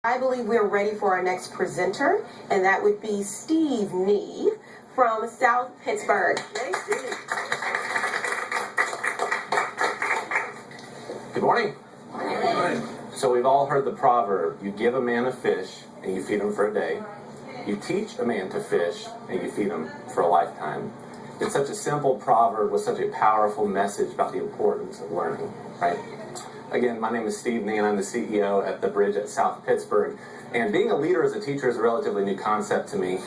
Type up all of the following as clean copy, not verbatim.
I believe we're ready for our next presenter, and that would be Steve Nee from South Pittsburgh. Good morning. Good morning. So we've all heard the proverb, you give a man a fish and you feed him for a day. You teach a man to fish and you feed him for a lifetime. It's such a simple proverb with such a powerful message about the importance of learning, right? Again, my name is Steve Nee, and I'm the CEO at The Bridge at South Pittsburgh. And being a leader as a teacher is a relatively new concept to me.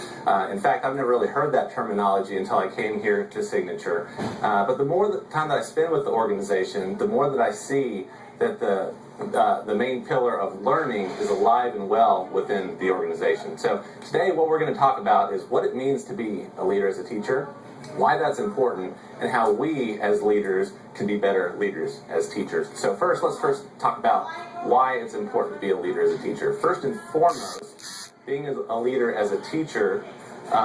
In fact, I've never really heard that terminology until I came here to Signature. But the more time that I spend with the organization, the more that I see that the main pillar of learning is alive and well within the organization. So today what we're going to talk about is what it means to be a leader as a teacher, why that's important, and how we as leaders can be better leaders as teachers. So let's first talk about why it's important to be a leader as a teacher. First and foremost, being a leader as a teacher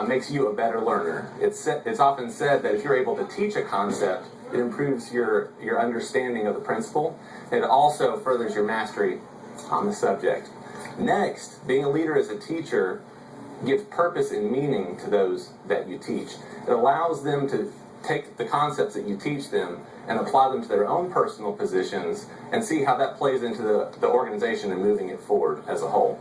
makes you a better learner. It's often said that if you're able to teach a concept, it improves your understanding of the principle. It also furthers your mastery on the subject. Next, being a leader as a teacher gives purpose and meaning to those that you teach. It allows them to take the concepts that you teach them and apply them to their own personal positions and see how that plays into the organization and moving it forward as a whole.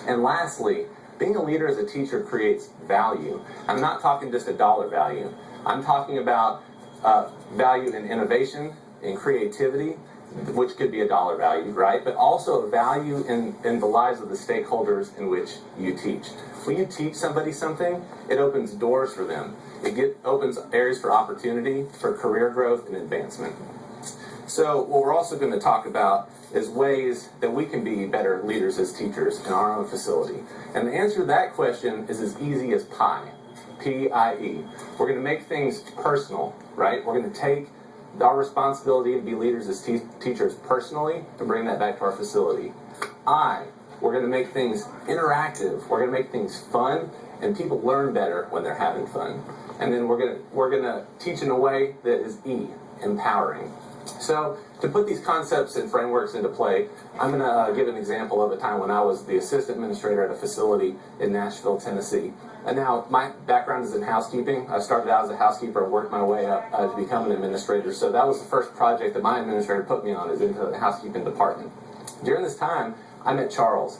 And lastly, being a leader as a teacher creates value. I'm not talking just a dollar value. I'm talking about value in innovation, in creativity, which could be a dollar value, right? But also a value in the lives of the stakeholders in which you teach. When you teach somebody something, it opens doors for them. It opens areas for opportunity, for career growth and advancement. So what we're also going to talk about is ways that we can be better leaders as teachers in our own facility. And the answer to that question is as easy as pie. P-I-E. We're going to make things personal, right? We're going to take our responsibility to be leaders as teachers personally and bring that back to our facility. We're going to make things interactive. We're going to make things fun, and people learn better when they're having fun. And then we're going to teach in a way that is empowering. So to put these concepts and frameworks into play, I'm going to give an example of a time when I was the assistant administrator at a facility in Nashville, Tennessee. And now my background is in housekeeping. I started out as a housekeeper and worked my way up to become an administrator. So that was the first project that my administrator put me on, is into the housekeeping department. During this time, I met Charles.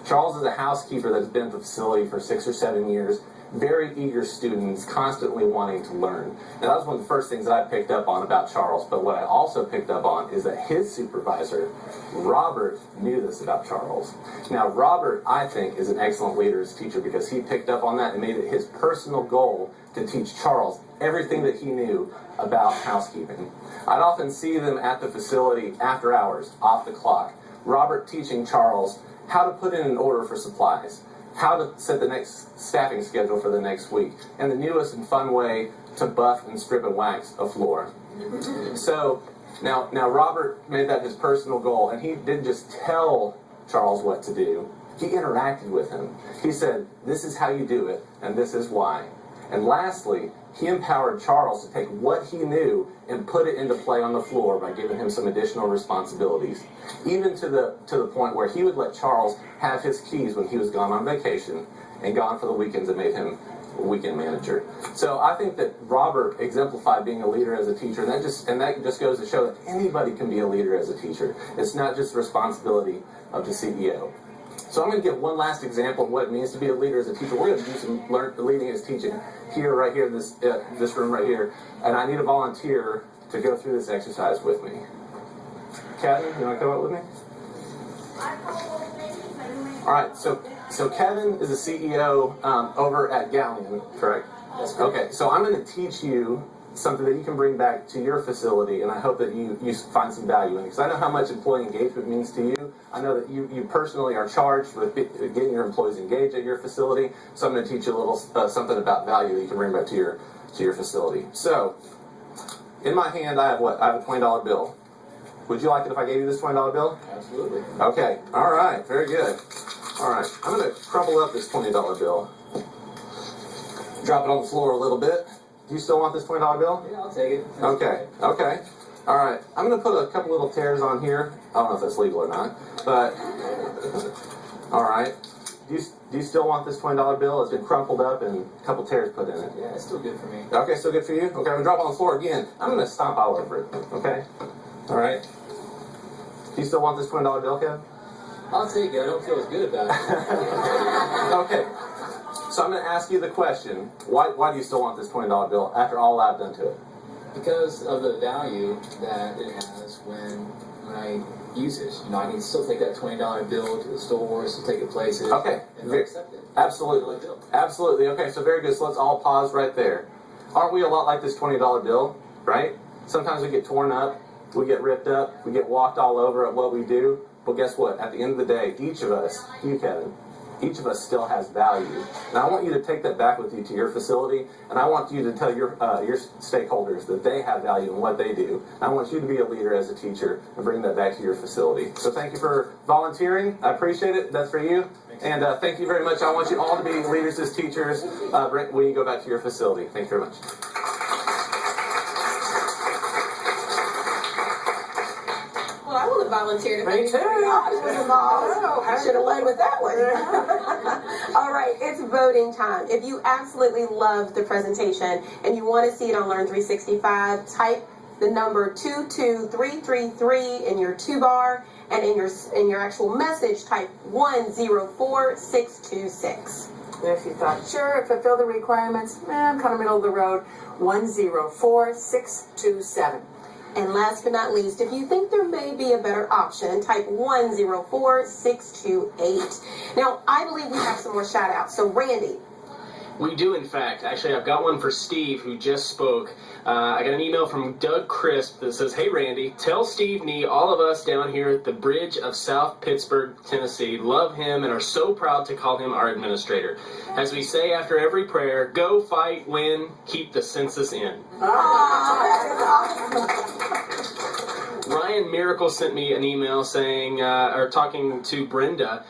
Charles is a housekeeper that's been at the facility for 6 or 7 years. Very eager students, constantly wanting to learn. And that was one of the first things that I picked up on about Charles. But what I also picked up on is that his supervisor, Robert, knew this about Charles. Now, Robert, I think, is an excellent leader as a teacher because he picked up on that and made it his personal goal to teach Charles everything that he knew about housekeeping. I'd often see them at the facility after hours, off the clock. Robert teaching Charles how to put in an order for supplies, how to set the next staffing schedule for the next week, and the newest and fun way to buff and strip and wax a floor. So now Robert made that his personal goal, and he didn't just tell Charles what to do. He interacted with him. He said, this is how you do it, and this is why. And lastly, he empowered Charles to take what he knew and put it into play on the floor by giving him some additional responsibilities, even to the point where he would let Charles have his keys when he was gone on vacation and gone for the weekends and made him a weekend manager. So I think that Robert exemplified being a leader as a teacher, and that just goes to show that anybody can be a leader as a teacher. It's not just the responsibility of the CEO. So I'm going to give one last example of what it means to be a leader as a teacher. We're going to do some leading as teaching right here in this room right here. And I need a volunteer to go through this exercise with me. Kevin, you want to come up with me? All right, so Kevin is the CEO over at Galleon, correct? That's correct. Okay, so I'm going to teach you something that you can bring back to your facility, and I hope that you find some value in it. Because I know how much employee engagement means to you. I know that you personally are charged with getting your employees engaged at your facility. So I'm going to teach you a little something about value that you can bring back to your facility. So in my hand, I have what? I have a $20 bill. Would you like it if I gave you this $20 bill? Absolutely. Okay. All right. Very good. All right. I'm going to crumple up this $20 bill. Drop it on the floor a little bit. Do you still want this $20 bill? Yeah, I'll take it. Okay. Okay. All right. I'm going to put a couple little tears on here. I don't know if that's legal or not, but All right. Do you still want this $20 bill? It's been crumpled up and a couple tears put in it. Yeah, it's still good for me. Okay, still good for you? Okay, I'm gonna drop it on the floor again. I'm gonna stomp all over it. Okay? All right. Do you still want this $20 bill, Kev? I'll take it. I don't feel as good about it. Okay. So I'm gonna ask you the question: Why do you still want this $20 bill after all I've done to it? Because of the value that it has when I use it. You know, I can still take that $20 bill to the stores, to take it places. Okay. And they'll accept it. Absolutely. Absolutely. Okay, so very good. So let's all pause right there. Aren't we a lot like this $20 bill, right? Sometimes we get torn up, we get ripped up, we get walked all over at what we do. But guess what? At the end of the day, each of us, you, Kevin, each of us still has value. And I want you to take that back with you to your facility, and I want you to tell your stakeholders that they have value in what they do. And I want you to be a leader as a teacher and bring that back to your facility. So thank you for volunteering. I appreciate it. That's for you. And thank you very much. I want you all to be leaders as teachers when you go back to your facility. Thank you very much. Well, I want to volunteer to Me too. I should have led with that one. All right, it's voting time. If you absolutely loved the presentation and you want to see it on Learn 365, type the number 22333 in your 2-bar, and in your actual message, type 104626. And if you thought, sure, it fulfilled the requirements, I'm kind of middle of the road, 104627. And last but not least, if you think there may be a better option, type 104628. Now, I believe we have some more shout outs. So, Randy. We do, in fact. Actually, I've got one for Steve, who just spoke. I got an email from Doug Crisp that says, "Hey, Randy, tell Steve Nee all of us down here at the Bridge of South Pittsburgh, Tennessee, love him and are so proud to call him our administrator. As we say after every prayer, go fight, win, keep the census in." Ryan Miracle sent me an email saying, or talking to Brenda.